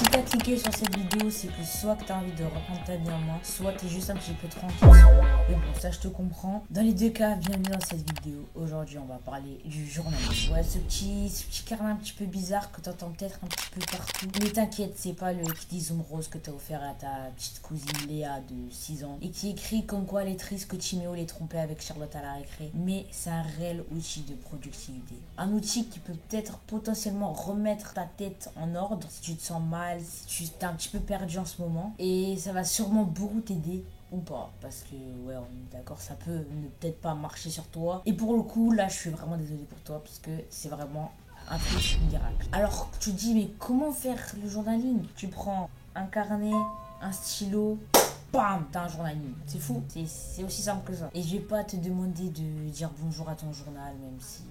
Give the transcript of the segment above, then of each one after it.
Si t'as cliqué sur cette vidéo, c'est que soit que t'as envie de reprendre ta vie en main, soit t'es juste un petit peu tranquille. Mais bon, ça je te comprends. Dans les deux cas, bienvenue dans cette vidéo. Aujourd'hui, on va parler du journalisme. Ouais, ce petit carnet un petit peu bizarre que t'entends peut-être un petit peu partout. Mais t'inquiète, c'est pas le Kitty Zoom rose que t'as offert à ta petite cousine Léa de 6 ans. Et qui écrit comme quoi elle est triste que Timéo l'ait trompé avec Charlotte à la récré. Mais c'est un réel outil de productivité. Un outil qui peut peut-être potentiellement remettre ta tête en ordre si tu te sens mal, si tu t'es un petit peu perdu en ce moment. Et ça va sûrement beaucoup t'aider. Ou pas, parce que ouais, on est d'accord, ça peut ne peut-être pas marcher sur toi. Et pour le coup, là, je suis vraiment désolée pour toi, parce que c'est vraiment un truc miracle. Alors, tu te dis, mais comment faire le journaling? Tu prends un carnet, un stylo, bam, t'as un journaling. C'est fou, c'est aussi simple que ça. Et je vais pas te demander de dire bonjour à ton journal, même si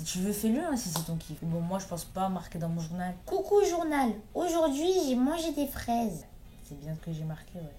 tu veux, fais-le, hein, si c'est ton kiff. Bon, moi, je pense pas marquer dans mon journal. Coucou journal, aujourd'hui, j'ai mangé des fraises. C'est bien ce que j'ai marqué, ouais.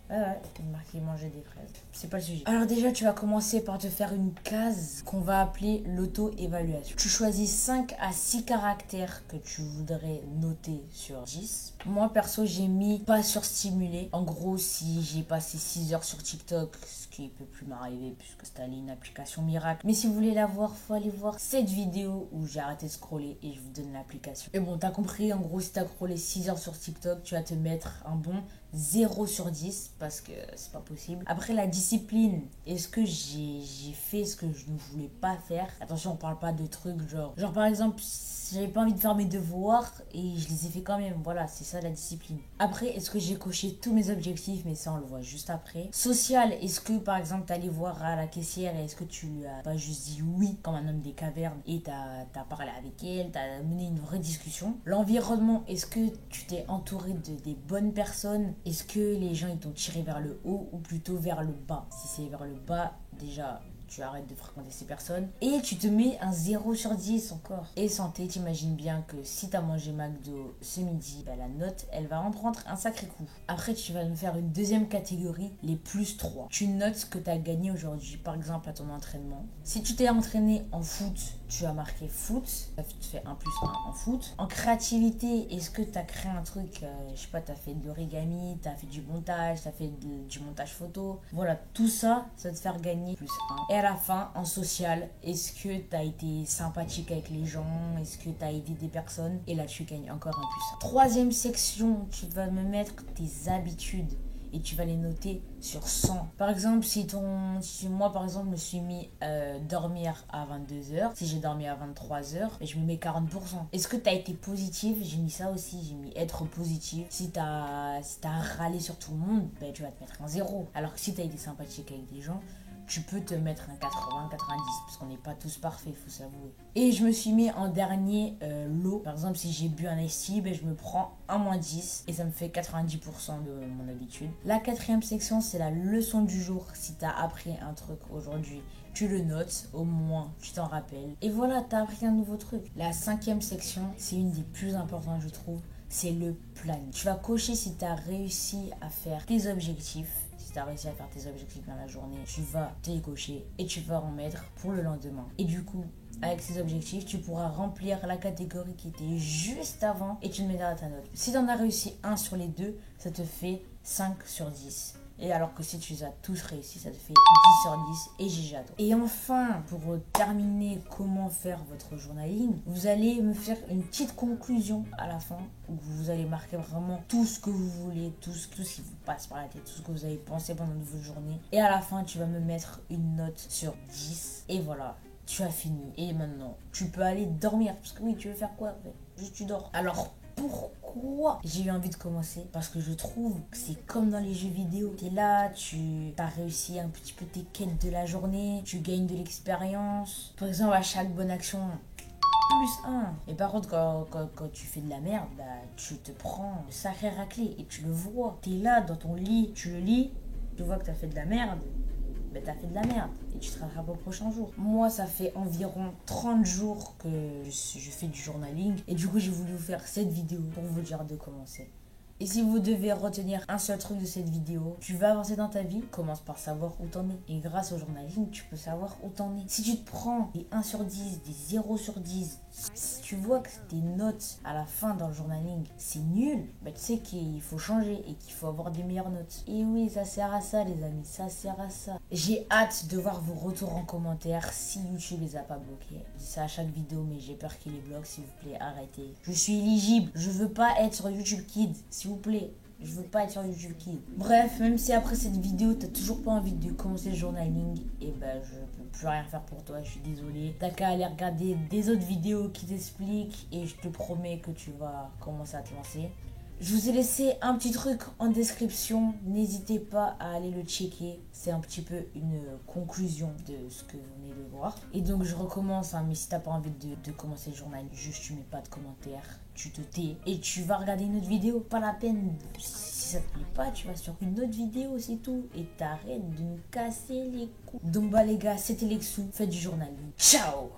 Ouais, il est marqué manger des fraises. C'est pas le sujet. Alors déjà, tu vas commencer par te faire une case qu'on va appeler l'auto-évaluation. Tu choisis 5 à 6 caractères que tu voudrais noter sur 10. Moi, perso, j'ai mis pas surstimulé. En gros, si j'ai passé 6 heures sur TikTok, ce qui peut plus m'arriver puisque c'est une application miracle. Mais si vous voulez la voir, faut aller voir cette vidéo où j'ai arrêté de scroller et je vous donne l'application. Et bon, t'as compris, en gros, si t'as scrollé 6 heures sur TikTok, tu vas te mettre un bon 0 sur 10 parce que c'est pas possible. Après la discipline, est-ce que j'ai fait ce que je ne voulais pas faire? Attention, on parle pas de trucs genre par exemple, j'avais pas envie de faire mes devoirs et je les ai fait quand même. Voilà, c'est ça la discipline. Après, est-ce que j'ai coché tous mes objectifs? Mais ça, on le voit juste après. Social, est-ce que par exemple, t'es allé voir à la caissière et est-ce que tu lui as pas juste dit oui comme un homme des cavernes et t'as parlé avec elle, t'as mené une vraie discussion? L'environnement, est-ce que tu t'es entouré des bonnes personnes? Est-ce que les gens ils t'ont tiré vers le haut ou plutôt vers le bas? Si c'est vers le bas, déjà tu arrêtes de fréquenter ces personnes et tu te mets un 0 sur 10 encore. Et santé, t'imagines bien que si t'as mangé McDo ce midi, bah, la note elle va en prendre un sacré coup. Après tu vas me faire une deuxième catégorie, les plus 3. Tu notes ce que t'as gagné aujourd'hui, par exemple à ton entraînement. Si tu t'es entraîné en foot, tu as marqué foot, ça te fait 1 plus 1 en foot. En créativité, est-ce que t'as créé un truc, je sais pas, t'as fait de l'origami, t'as fait du montage, t'as fait du montage photo. Voilà, tout ça, ça va te faire gagner plus 1. Et à la fin, en social, est-ce que t'as été sympathique avec les gens? Est-ce que t'as aidé des personnes? Et là, tu gagnes encore un plus 1. Troisième section, tu vas me mettre tes habitudes et tu vas les noter sur 100. Par exemple, si moi par exemple me suis mis dormir à 22h, si j'ai dormi à 23h, je me mets 40%. Est-ce que tu as été positive? J'ai mis ça aussi, j'ai mis être positive. Si t'as râlé sur tout le monde, tu vas te mettre un 0. Alors que si tu as été sympathique avec des gens, tu peux te mettre un 80, 90, parce qu'on n'est pas tous parfaits, faut s'avouer. Et je me suis mis en dernier l'eau. Par exemple, si j'ai bu un iced tea, je me prends un moins 10 et ça me fait 90% de mon habitude. La quatrième section, c'est la leçon du jour. Si tu as appris un truc aujourd'hui, tu le notes, au moins tu t'en rappelles. Et voilà, tu as appris un nouveau truc. La cinquième section, c'est une des plus importantes, je trouve. C'est le planning. Tu vas cocher si tu as réussi à faire tes objectifs. Si tu as réussi à faire tes objectifs dans la journée, tu vas te les cocher et tu vas en mettre pour le lendemain. Et du coup, avec ces objectifs, tu pourras remplir la catégorie qui était juste avant et tu le mettras à ta note. Si tu en as réussi 1 sur les 2, ça te fait 5 sur 10. Et alors que si tu les as tous réussi, ça te fait 10 sur 10 et j'ai j'adore. Et enfin, pour terminer comment faire votre journaling, vous allez me faire une petite conclusion à la fin où vous allez marquer vraiment tout ce que vous voulez, tout ce qui vous passe par la tête, tout ce que vous avez pensé pendant votre journée. Et à la fin, tu vas me mettre une note sur 10 et voilà. Tu as fini. Et maintenant, tu peux aller dormir. Parce que oui, tu veux faire quoi après? Juste tu dors. Alors, pourquoi j'ai eu envie de commencer? Parce que je trouve que c'est comme dans les jeux vidéo. T'es là, tu as réussi un petit peu tes quêtes de la journée. Tu gagnes de l'expérience. Par exemple, à chaque bonne action, plus 1. Et par contre, quand tu fais de la merde, tu te prends le sacré raclé. Et tu le vois. T'es là dans ton lit. Tu le lis. Tu vois que t'as fait de la merde. T'as fait de la merde et tu te rattrapes au prochain jour. Moi, ça fait environ 30 jours que je fais du journaling et du coup, j'ai voulu vous faire cette vidéo pour vous dire de commencer. Et si vous devez retenir un seul truc de cette vidéo, tu vas avancer dans ta vie, commence par savoir où t'en es. Et grâce au journaling, tu peux savoir où t'en es. Si tu te prends des 1 sur 10, des 0 sur 10, si tu vois que tes notes à la fin dans le journaling, c'est nul, bah tu sais qu'il faut changer et qu'il faut avoir des meilleures notes. Et oui, ça sert à ça les amis, ça sert à ça. J'ai hâte de voir vos retours en commentaire si YouTube les a pas bloqués. Je dis ça à chaque vidéo, mais j'ai peur qu'il les bloque, s'il vous plaît, arrêtez. Je suis éligible, je veux pas être sur YouTube Kids, s'il vous plaît. Je veux pas être sur YouTube Kids. Bref, même si après cette vidéo, t'as toujours pas envie de commencer le journaling, et ben je peux plus rien faire pour toi, je suis désolée. T'as qu'à aller regarder des autres vidéos qui t'expliquent, et je te promets que tu vas commencer à te lancer. Je vous ai laissé un petit truc en description, n'hésitez pas à aller le checker, c'est un petit peu une conclusion de ce que vous venez de voir. Et donc je recommence, hein, mais si t'as pas envie de commencer le journal, juste tu mets pas de commentaires, tu te tais et tu vas regarder une autre vidéo, pas la peine, si ça te plaît pas, tu vas sur une autre vidéo, c'est tout, et t'arrêtes de me casser les couilles. Donc bah les gars, c'était Lexou, faites du journaling, ciao.